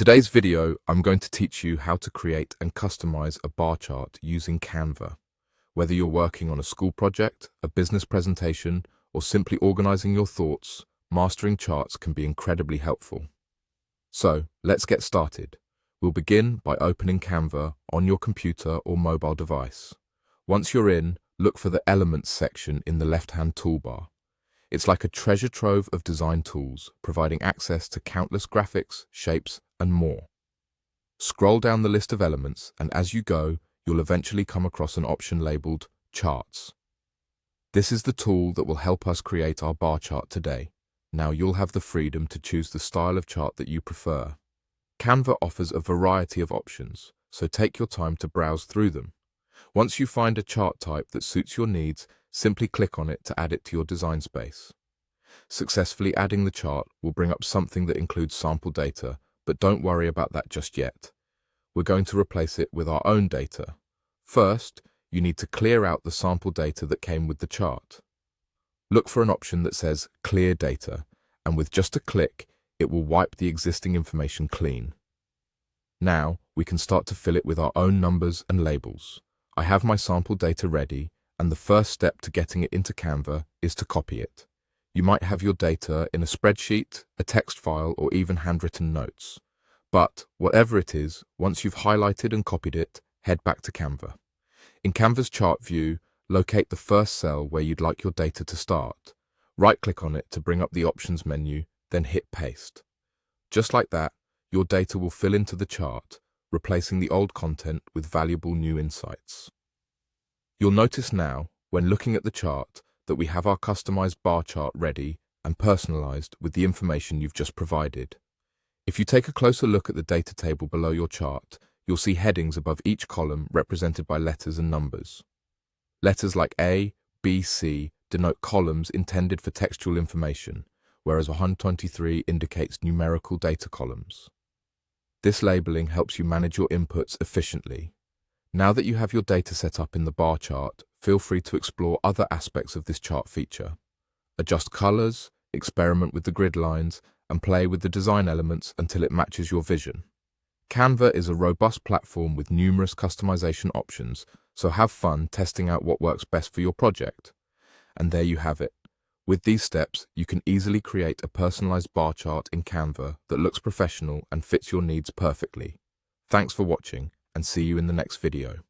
today's video, I'm going to teach you how to create and customize a bar chart using Canva. Whether you're working on a school project, a business presentation, or simply organizing your thoughts, mastering charts can be incredibly helpful. So, let's get started. We'll begin by opening Canva on your computer or mobile device. Once you're in, look for the Elements section in the left-hand toolbar. It's like a treasure trove of design tools, providing access to countless graphics, shapes, and more. Scroll down the list of elements, and as you go, you'll eventually come across an option labeled Charts. This is the tool that will help us create our bar chart today. Now you'll have the freedom to choose the style of chart that you prefer. Canva offers a variety of options, so take your time to browse through them. Once you find a chart type that suits your needs, simply click on it to add it to your design space. Successfully adding the chart will bring up something that includes sample data, but don't worry about that just yet. We're going to replace it with our own data. First, you need to clear out the sample data that came with the chart. Look for an option that says Clear Data, and with just a click, it will wipe the existing information clean. Now, we can start to fill it with our own numbers and labels. I have my sample data ready, and the first step to getting it into Canva is to copy it. You might have your data in a spreadsheet, a text file, or even handwritten notes. But whatever it is, once you've highlighted and copied it, head back to Canva. In Canva's chart view, locate the first cell where you'd like your data to start. Right-click on it to bring up the Options menu, then hit Paste. Just like that, your data will fill into the chart, replacing the old content with valuable new insights. You'll notice now, when looking at the chart, that we have our customized bar chart ready and personalized with the information you've just provided. If you take a closer look at the data table below your chart, you'll see headings above each column represented by letters and numbers. Letters like A, B, C denote columns intended for textual information, whereas 123 indicates numerical data columns. This labeling helps you manage your inputs efficiently. Now that you have your data set up in the bar chart, feel free to explore other aspects of this chart feature. Adjust colors, experiment with the grid lines, and play with the design elements until it matches your vision. Canva is a robust platform with numerous customization options, so have fun testing out what works best for your project. And there you have it. With these steps, you can easily create a personalized bar chart in Canva that looks professional and fits your needs perfectly. Thanks for watching, and see you in the next video.